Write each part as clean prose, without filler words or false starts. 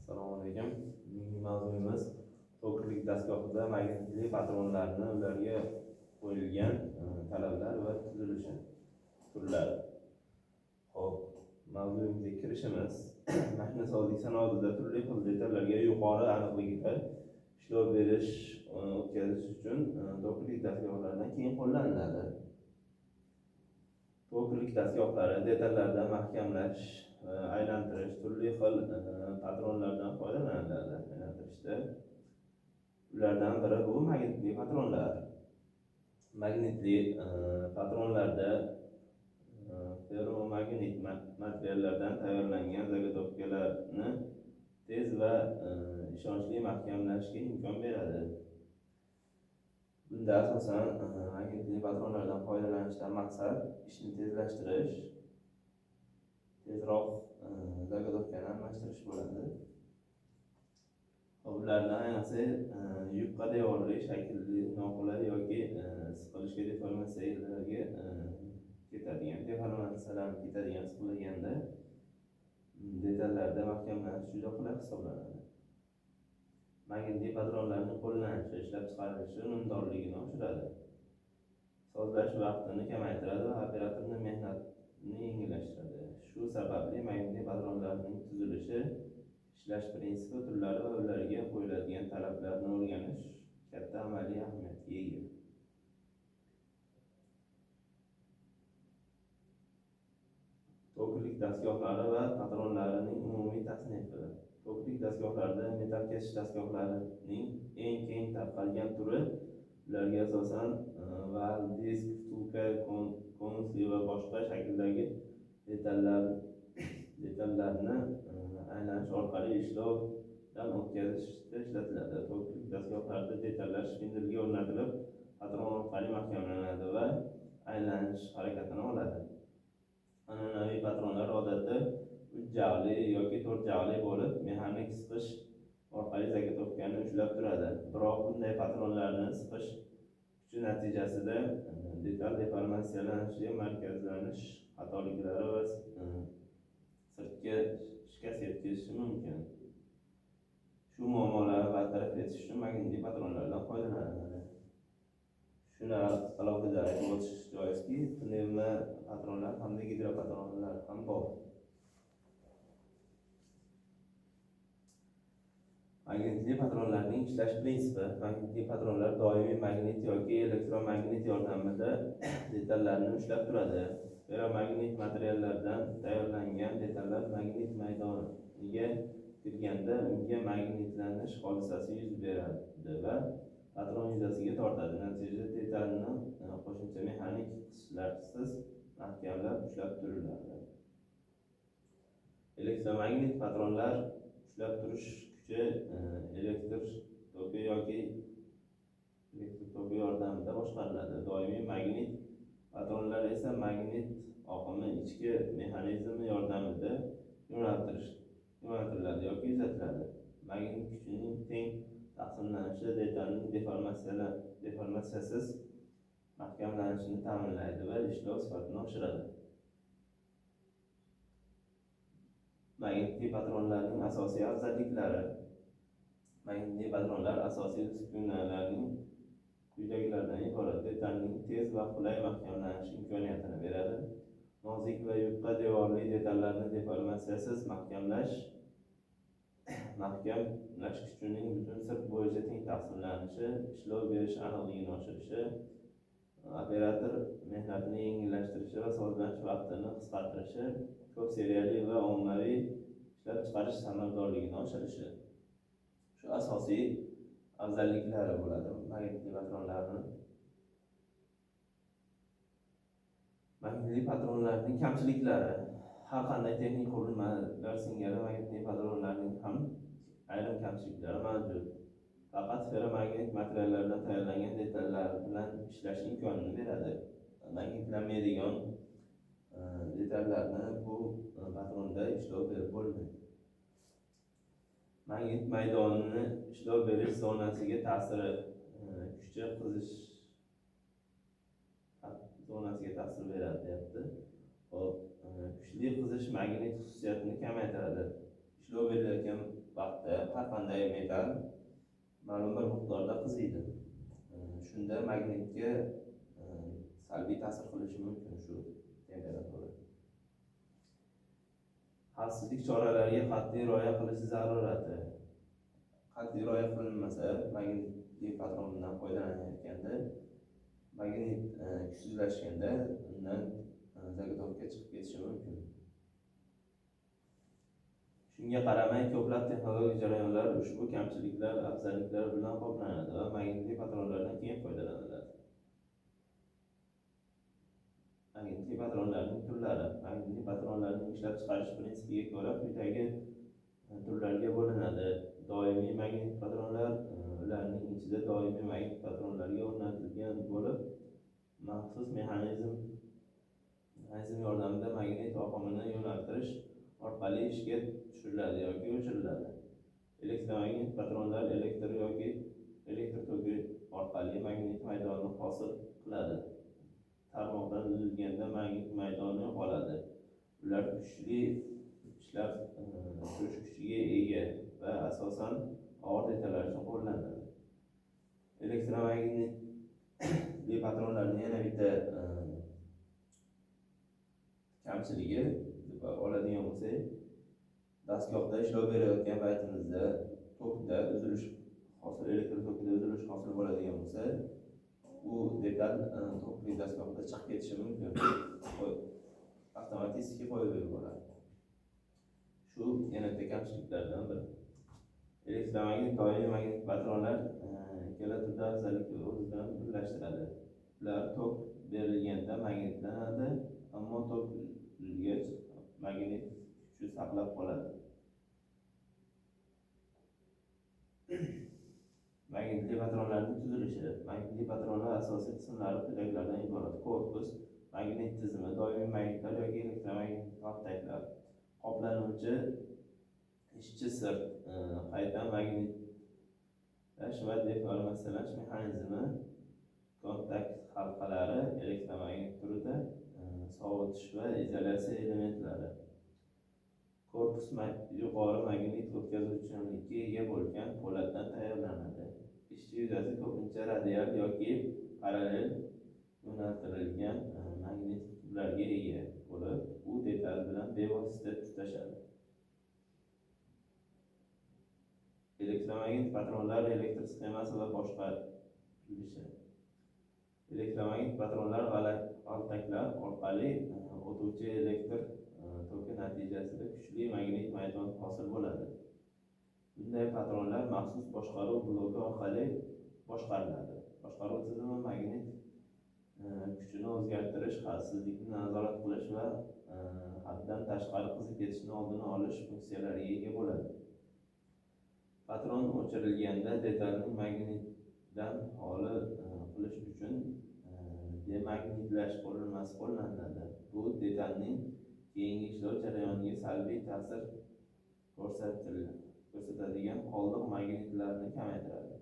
Assalomu alaykum. Bugungi mavzuyimiz to'g'rilik dastgohida magnitli patronlarni ularga qo'yilgan talablar va tuzilishi turlari. Xo'p, mavzuyimizga kirishimiz mashinasozlik sanoatida turli xil detallarga yuqori aniqligida ishlov berish o'tkazish uchun to'g'rilik dastgohlaridan keyin qo'llaniladi. To'g'rilik dastgohlari detallarda mahkamlash, aylantirish, turli xil patronlardan foydalaniladi. Aylantirishda ulardan biri bu magnitli patronlar. Magnitli patronlarda ferromagnit materiallardan tayyorlangan zagotovkalarni tez va ishonchli mahkamlashga imkon beradi. Bunda asosan magnitli patronlardan foydalanishdan maqsad ishni tezlashtirish, tezroq zagotovkani almashtirish bo'ladi. Ulardan ayniqsa yupqa devorli, shaklli, noqulay yoki siqilishga deformatsiyalarga ketadigan siqilganda detallarda mahkamlanish juda qulay hisoblanadi. Magnitli patronlarni qo'llanishi, ishlab chiqarilishi unumdorligini oshiradi. Sozlash vaqtini kamaytiradi va operatorning mehnatini yengillashtiradi. Shu sababli magnitli patronlarning tuzilishi, ishlash prinsipi, turlari va ularga qo'yiladigan talablarni o'rganish katta amaliy ahamiyatga ega. To'g'rilik dastgohlari va patronlarining umumiy tasnifi. To'g'rilik dastgohlarida metal kesish dastgohlarining eng keng tarqalgan turi ularga asosan val, disk, vtulka, konusli va boshqa shakldagi detallarni aylanish orqali ishlovdan o'tkazishda ishlatiladi. To'g'rilik dastgohlarida detallar shpindelga o'rnatilib, patron orqali mahkamlanadi va aylanish harakatini oladi. An'anaviy patronlar odatda 3 jag'li yoki 4 jag'li bo'lib, mexanik siqish orqali zagotovkani ushlab turadi. Biroq bunday patronlarni siqish kuchi natijasida detal deformatsiyalanishi, markazlanish xatoliklari va sirtga shikast yetkazishi mumkin. Shu muammolarni bartaraf etish uchun magnitli patronlardan foydalaniladi. Shuni alohida aytib o'tish joizki, pnevma patronlar hamda gidropatronlar ham bor. Magnitli patronlarning ishlash prinsipi. Magnitli patronlar doimiy magnit yoki elektromagnit yordamida detallarni ushlab turadi. Ferromagnit materiallardan tayyorlangan detallar magnit maydoniga kirganda unga magnitlanish hodisasi yuz beradi va patron yuzasiga tortadi. Natijada detalni qo'shimcha mexanik qisishlarsiz mahkamlab ushlab turiladi. Elektromagnit patronlar ushlab turish kuchi elektr toki yordamida boshqariladi. Doimiy magnit patronlar esa magnit oqimi ichki mexanizmi yordamida yo'naltiriladi yoki uzatiladi. Magnit kuchining teng taqsimlanishi detalning deformatsiyasiz mahkamlanishini ta'minlaydi va ishlov sifatini oshiradi. Magnitli patronlarning asosiy afzalliklari. Magnitli patronlar asosiy uskunalarning quyidagilardan iborat: detalning tez va qulay mahkamlanish imkoniyatini beradi. Nozik va yupqa devorli detallarni deformatsiyasiz mahkamlash kuchining butun sirt bo'yicha teng taqsimlanishi, ishlov berish aniqligini oshirishi, operator mehnatini yengillashtirishi va sozlanish vaqtini qisqartirishi, ko'p seriyali va ommaviy ishlab chiqarish samaradorligini oshirishi. Shu asosiy afzalliklari bo'ladi magnitli patronlarning. Magnitli patronlarning kamchiliklari. Har qanday texnik qurilmalar singari magnitli patronlarning ham ayrim kamchiliklari mavjud. Faqat ferromagnit materiallardan tayyorlangan detallar bilan ishlash imkonini beradi. Magnitlanmaydigan detallarni bu patronda ishlov berib bo'lmaydi. Magnit maydonini ishlov berish zonasiga ta'siri. Kuchi qizish zonasiga ta'sir beradi deyapti. Kuchli qizish magnit xususiyatini kamaytiradi. Ishlov berilayotgan vaqtda qat'iy metal ma'lum bir miqdorda qiziydi. Shunda magnitga salbiy ta'sir qilishi mumkin shu temperatura. Xavfsizlik choralariga qat'iy rioya qilish zarurati. Qat'iy rioya qilinmasa, magnitli patrondan foydalanayotganda magnit kuchsizlashganda undan zagotovka chiqib ketishi mumkin. Shunga qaramay, ko'plab texnologik jarayonlar ushbu kamchiliklar, afzalliklar bilan qoplanadi va magnitli patronlardan keng foydalaniladi. Magnitli patronlarning turlari. Magnitli patronlarning ishlab chiqarish prinsipiga ko'ra quyidagi turlarga bo'linadi. Doimiy magnit patronlar, ularning ichida doimiy magnit patronlarga o'rnatilgan bo'lib, maxsus mexanizm yordamida magnit oqimini yo'naltirish orqali ishga tushiriladi yoki o'chiriladi. Elektromagnit patronlar elektr yoki elektr toki orqali magnit maydonni hosil qiladi. Tarmoqdan uzilganda magnit maydoni yo'qoladi. Ular kuchli ishlab turish kuchiga ega va asosan og'ir detallar uchun qo'llaniladi. Elektromagnitli patronlarning yana bitta kamchiligi deb oladigan bo'lsak, dastgohda ishlov berayotgan paytimizda tokda uzilish hosil, elektr tokida uzilish hosil bo'ladigan bo'lsa, u detal tokli dastgohda chiqib ketishi mumkin. Avtomatik qo'yib yuboradi. Shu yana bitta kamchiliklardan biri. Elektromagnit doimiy magnit patronlar ikkala turda afzallikni o'z bilan birlashtiradi. Ular tok berilganda magnitlanadi, ammo tok uzilgach magnit kuchi saqlab qoladi. Magnitli patronlarning tuzilishi. Magnitli patronlar asosiy qismlari quyidagilardan iborat: korpus, magnit tizimi, doimiy magnitlar yoki elektromagnit kontaktlar, qoplanuvchi ishchi sirt, qayta magnitlash va deformatsiyalash mexanizmi, kontakt halqalari, elektromagnit turida sovutish va izolyatsiya elementlari. Korpus yuqori magnit o'tkazuvchanlikka ega bo'lgan po'latdan tayyorlanadi. Ishchi yuzasi ko'pincha radial yoki parallel yo'naltirilgan magnit qutblarga ega bo'lib, u detal bilan bevosita tutashadi. Elektromagnit patronlar elektr sxemasi va boshqarilishi. Elektromagnit patronlar g'altaklar orqali o'tuvchi elektr toki natijasida kuchli magnit maydon hosil bo'ladi. Bunday patronlar maxsus boshqaruv bloki orqali boshqariladi. Boshqaruv tizimi magnit kuchini o'zgartirish, xavfsizlikni nazorat qilish va haddan tashqari qizib ketishni oldini olish funksiyalariga ega bo'ladi. Patron o'chirilganda detalning magnitdan xoli qilish uchun demagnitlash qurilmasi qo'llaniladi. Bu detalning keyingi ishlov jarayoniga salbiy ta'sir ko'rsatadigan qoldiq magnitlarni kamaytiradi.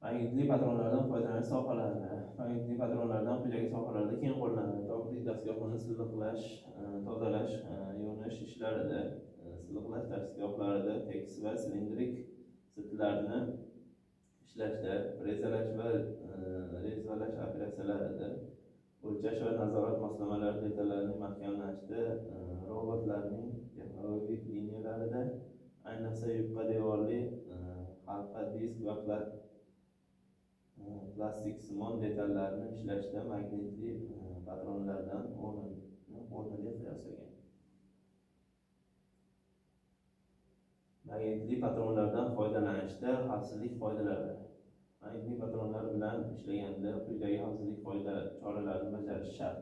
Magnitli patronlardan foydalanish sohalari. Magnitli patronlardan quyidagi sohalarda keng qo'llaniladi. Tokli dastgohini silliqlash, tozalash, yuvinish ishlarida, silliqlash dastgohlarida tekis va silindrik sirtlarni ishlashda, frezalash va rezalash operatsiyalarida, o'lchash va nazorat moslamalari detallarning mahkamlashda, robotlarning texnologik liniyalarida, ayniqsa yupqa devorli halqa disk va plastiksimon detallarni ishlashda magnitli patronlardan o'rniga qiyoslagan. Magnitli patronlardan foydalanishda xavfsizlik qoidalari. Magnitli patronlar bilan ishlaganda quyidagi xavfsizlik choralarini bajarish shart.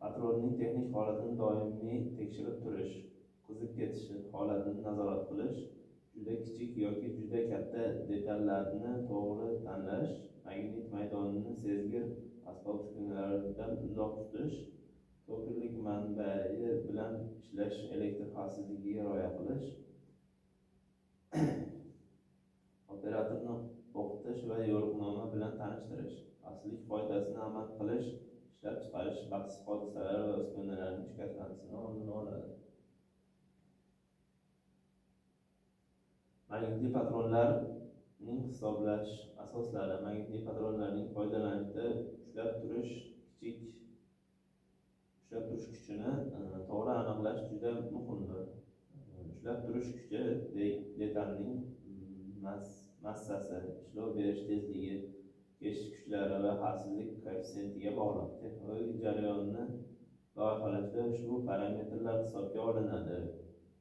Patronning texnik holatini doimiy tekshirib turish, qizib ketishi holatini nazorat qilish, juda kichik yoki juda katta detallarni to'g'ri tanlash, magnit maydonini sezgir asbob-uskunalardan uzoq tutish, tokirlik manbai bilan ishlash, elektr xavfsizligiga rioya qilish, operatorni o'qitish va yo'riqnoma bilan tanishtirish, xavfsizlik qoidasini amal qilish ishlab chiqarish baxtsiz hodisalar va uskunalarning shikastlanishini oldini oladi. Magnitli patronlarning hisoblash asoslari. Magnitli patronlarning foydalanishda ushlab turish kuchini to'g'ri aniqlash juda muhimdir. Ushlab turish kuchi detalning massasi, ishlov berish tezligi, keshish kuchlari va xavfsizlik koeffitsiyentiga bog'liq. Texnologik jarayonni loyihalashda ushbu parametrlar hisobga olinadi.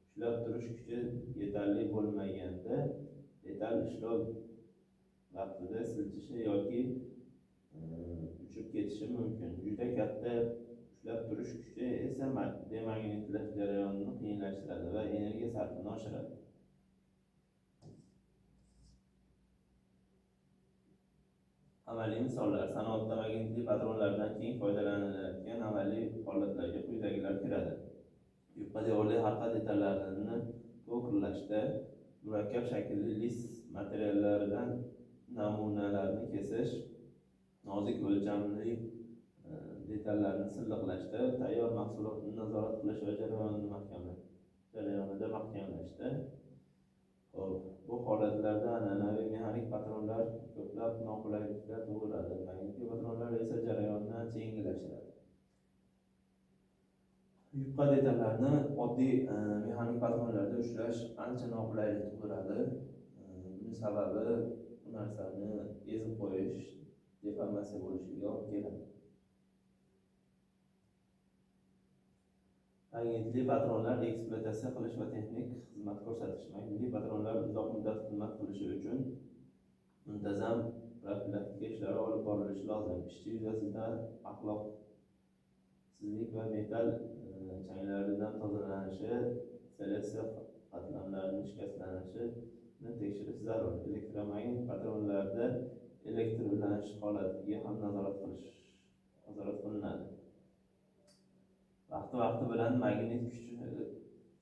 Ushlab turish kuchi yetarli bo'lmaganda detal ishlov vaqtida siljishi yoki uchib ketishi mumkin. Juda katta ushlab turish kuchi esa demagnitlash jarayonini qiyinlashtiradi va energiya sarfini oshiradi. Amaliy misollar. Sanoatda magnitli patronlardan keng foydalanilayotgan amaliy holatlarga quyidagilar kiradi. Yupqa devorli halqa detallarini to'g'rilashda murakkab shaklli lis materiallaridan namunalarni kesish, nozik o'lchamli detallarni silliqlashda, tayyor mahsulotni nazorat qilish va jarayonida mahkamlashda. Bu holatlarda an'anaviy mexanik patronlar ko'plab noqulayliklar tug'diradi. Magnitli patronlar esa jarayonni ancha yengillashtiradi. Yupqa detallarni oddiy mexanik patronlarda ushlash ancha noqulaylik tug'diradi. Buning sababi bu narsani ezib qo'yish, deformatsiya bo'lishiga olib keladi. Magnitli patronlar ekspluatatsiya qilish va texnik xizmat ko'rsatish. Magnitli patronlar uzoq muddat xizmat qilishi uchun muntazam profilaktika ishlari olib borilishi lozim. Ishchi yuzasida axloqsizlik va metall changlaridan tozalanishi, seleksiya qatlamlarining shikastlanishini tekshirish zarur. Elektromagnit patronlarda elektr ulanish holatiga ham nazorat qilinadi. Vaqti bilan magnit kuchi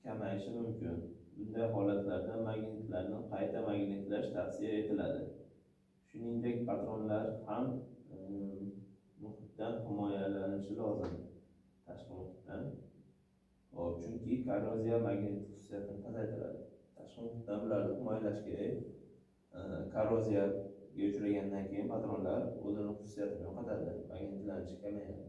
kamayishi mumkin. Bunday holatlarda magnitlarni qayta magnitlash tavsiya etiladi. Shuningdek, patronlar ham muhitdan himoyalanishi lozim. Tashqi muhitdan. Chunki korroziya magnit xususiyatini pasaytiradi. Tashqi muhitdan ularni himoyalash kerak. Korroziyaga uchragandan keyin patronlar o'zini xususiyatini yo'qotadi, magnitlanishi kamayadi.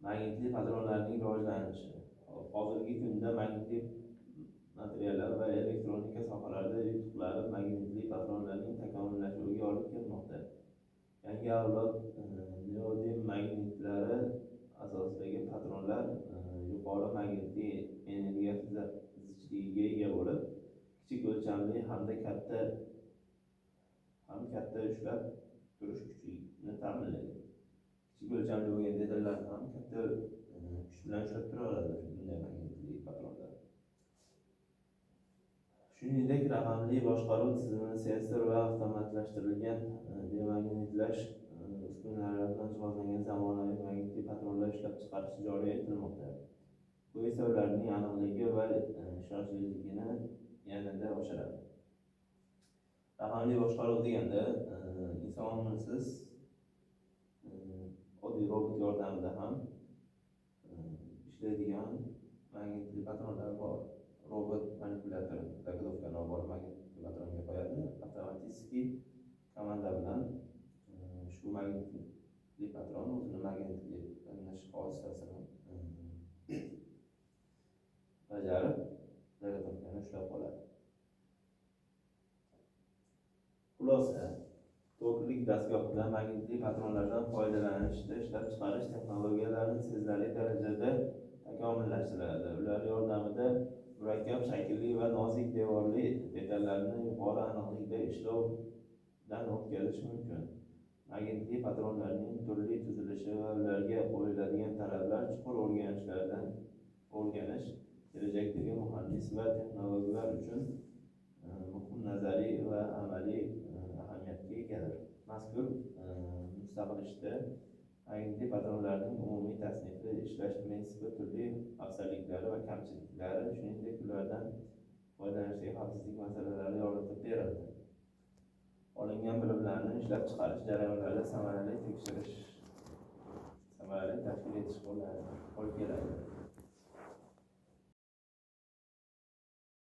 Magnitli patronlarning rivojlanishi. Hozirgi kunda magnitli materiallar va elektronika sohalarida yutuqlari magnitli patronlarning takomillashuviga olib kelmoqda. Yangi avlod neodim magnitlari asosidagi patronlar yuqori magnitli energiya zichliligiga ega bo'lib, kichik o'lchamli hamda katta ushlab turish kuchini ta'minlaydi. Kichik o'lchamli bo'lgan detallarni ham katta kuch bilan ushlab tura oladi bunday magnitli patronlar. Shuningdek, raqamli boshqaruv tizimi, sensor va avtomatlashtirilgan demagnitlash uskunalari bilan jihozlangan zamonaviy magnitli patronlar ishlab chiqarish joriy etilmoqda. Bu esa ularning aniqligi va ishonchliligini yanada oshiradi. Raqamli boshqaruv deganda insonsiz oddiy robot yordamida ham ishlaydigan magnitli patronlar bor. Robot manipulyator zagodovkani olib borib magnitli patronga qo'yadi. Avtomatik komanda bilan shu magnitli patron o'zini magnitlanish hodisasini bajarib zagodovkani ushlab qoladi. Xulosa: to'rtlik dastgohda magnitli patronlardan foydalanishda ishlab chiqarish texnologiyalarini sezilarli darajada takomillashtiradi. Ular yordamida murakkab shaklli va nozik devorli detallarni yuqori aniqlikda ishlovdan o'tkazish mumkin. Magnitli patronlarning turli tuzilishi va ularga qo'yiladigan talablar chuqur o'rganish kelajakdagi muhandis va texnologlar uchun muhim nazariy va amaliy ahamiyatga egadir. Mazkur mustaqil magnitli patronlarning umumiy tasnifi, ishlash prinsipi, turli afzalliklari va kamchiliklari, shuningdek ulardan foydalanishdagi xavfsizlik masalalari yoritib berildi. olingan bilimlarni ishlab chiqarish jarayonlarida samarali tashkil etish bo'ladi.